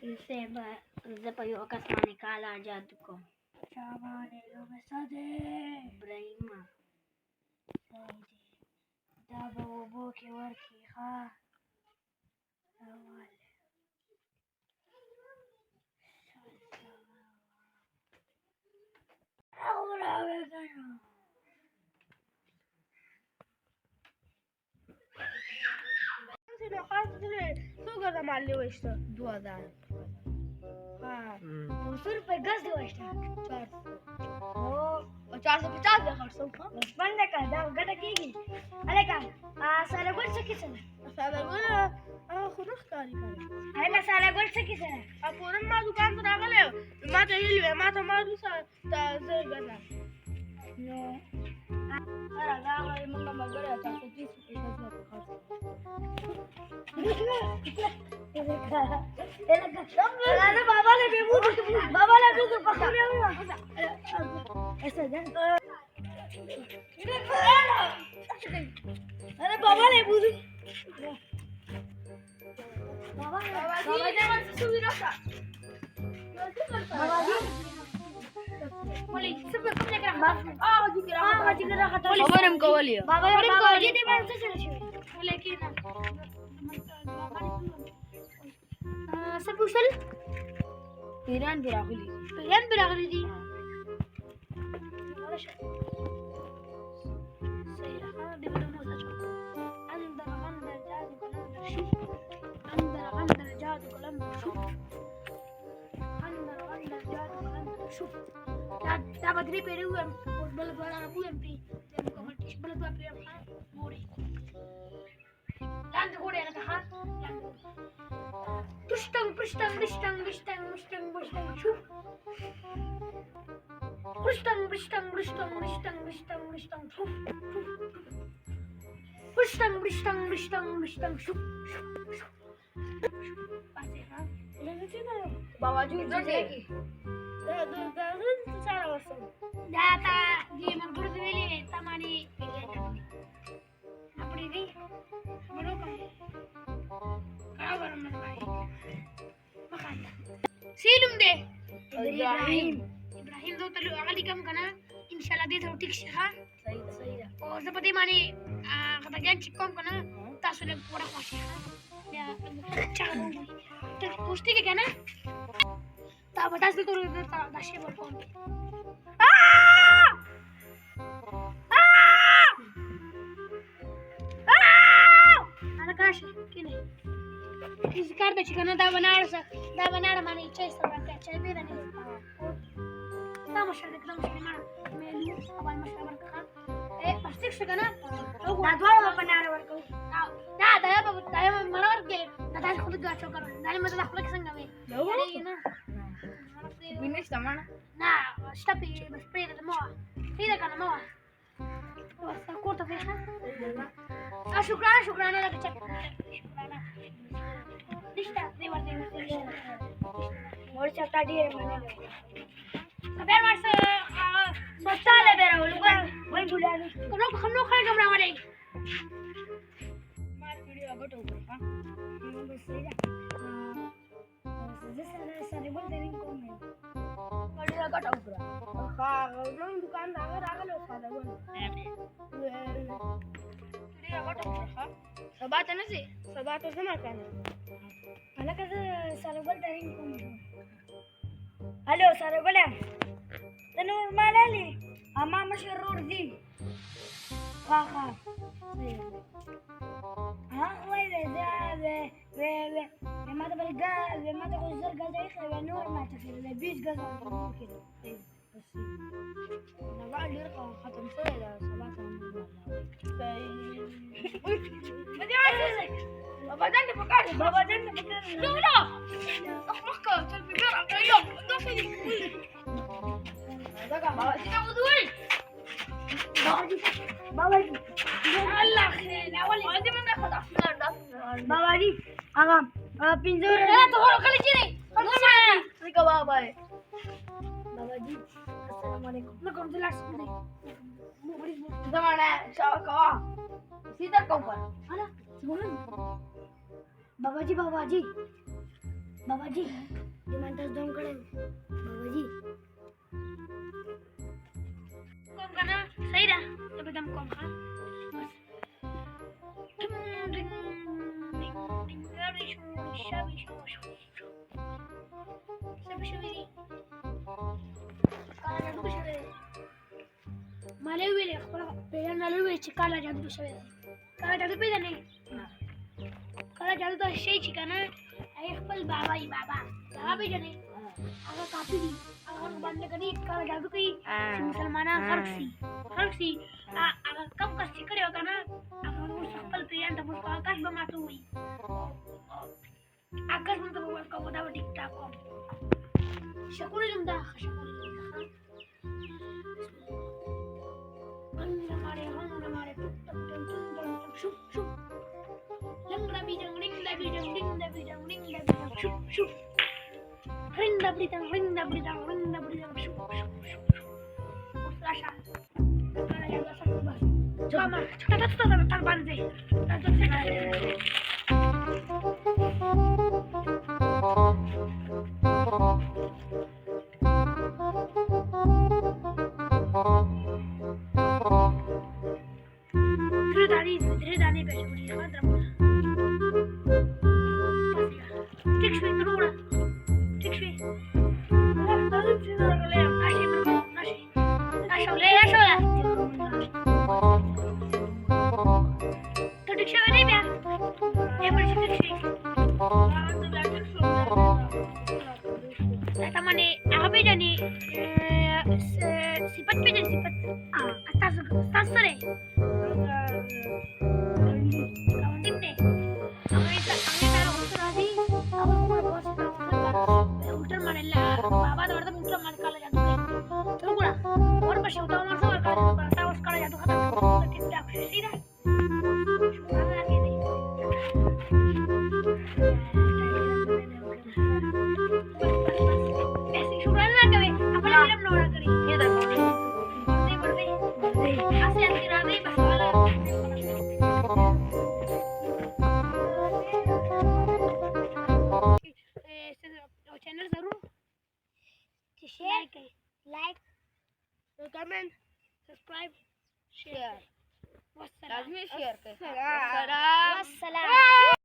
زه په یو کس باندې کاله جادو کوم. چا باندې لومسه دی ابراهیمه صحیح دی. دا به اوبو کې ورکړي ښه راواله څو ګزه مال دې وایسته 2000 ₹200 गज दे वास्ता 450 दे खर्चो बस बंद कर दा गटा कीगी अरे का सारा गोल सकी सना सारा गोल خودش کاری کنه انا सारा गोल सकी सना اپورن ما دکان ته راغله ما ته ویلې ما ته ما روسه ته زه غلا نو اره دا غوړې موږ مګره تاسو دې څه अरे बाबा ने बेबू पकड़ लिया ऐसा जा अरे बाबा ने बूझ बाबा दे मन से सुविधा सा बाबा जी बोली सब कम लेकर जी करा खतरा खबर हमको बोलियो बाबा जी दे मन से चले लेकिन सब उसल پیران براغلی پیران براغلی دي دا بدري پیروم بل بل انا بوم پی ته کومټش بل بل پی موري لاندې ګورې نه ها Pustang shoo. Pustang shoo. Pustang shoo. बाबा जी देगी सारा वर्ष Data di manggur dulu tamani pilihan. Apa ini? Berapa? Kawan menemani. Makan. Silum deh. Ibrahim दो तलु अगली कम करना इंशाल्लाह दे थोड़ी ठीक है सही है और seperti माने kata gian cikom करना तासुले पूरा खुशी है या cara dulu terus pasti ke kana tak batas itu dashe berpon ana kashi kini इस कार पे चिकन दा बनाड़ माने चाय सब का चाय भी नहीं ता मशहूर एकदम शर्मा मेलू अबाल मशहूर का ए प्लास्टिक से ना ना द्वारा बनाड़ वर्को ना दाया मनोर के दादा खुद गा चोकर दानी मत दाखला के संग में यानी ना बिनेश तमाना ना स्टॉप बस प्रे द मो كده كان مو بس كورته فيها شكرا لك شكرا ليشتا دي ورده मोर्चा काटी है मैंने अबे वर्ष सोचता ले बेरा वही भूला नहीं हम लोग खाने कमरा वाले मार वीडियो अबट हो गया बस सही है जैसे सारे बोल देने को मैं वीडियो अबट हो गया हां लोग दुकान आगे लो सादा बोल वीडियो अबट हो गया सबात है ना से सबात तो जमा करना انا كذا سالوبل دارين كم الو سالوبل تنور مالالي اما مشرور دي ها وي ده ما تبغى الجاز ما تبغى الزر جاز يخرب النور ما تخيل البيج جاز كده بس انا بقى اللي يرقى ختم شويه ده صباح بدي اعرف بابا جنب فكر لا اخمك البيبر لا دوسي هذا كان بابا جي ودوي بابا جي الله خير اول عندي من اخذ افلام بابا جي اغام pinjor لا تخرج خلي جيني خلص معايا لك بابا بابا جي السلام عليكم لكم جلاس دي زمانه شاكوا सीधा कवर انا بابا جي बाबाजी ये म्हणतात दमकडे बाबाजी कम करना सही रहा तब एकदम कम हाँ बस माले हुए ले पेड़ नाले हुए काला जादू काला जादू पे नहीं काला जादू तो ऐसे ही चिकना एक पल बाबा ही बाबा पे जाने अगर काफी दी अगर बनने करी काला जादू की मुसलमाना फर्क सी अगर कम कष्ट करे होगा ना अगर वो सफल पेड़ तो उसको आकाश में मारते हुई आकाश में तो वो का बड़ा टिकटा को शकुरी लंदा शकुरी हमारे शुभ शुभ लंगड़ा भी जंग रिंग दबी जंग शुभ शुभ रिंग दबी जंग शुभ उस्ताशा आया सब बस छोटा छोटा तार बांध दे धीरे दाने पे छोड़ी खाद रखो ठीक से करोड़ा ठीक से तो ठीक से नहीं बया ये बड़ी ठीक से आता मने आगे जाने सिपत पे जाने सिपत atas sasre चैनल जरूर शेयर करें लाइक कमेंट सब्सक्राइब शेयर लाजमी शेयर करें वस्सलाम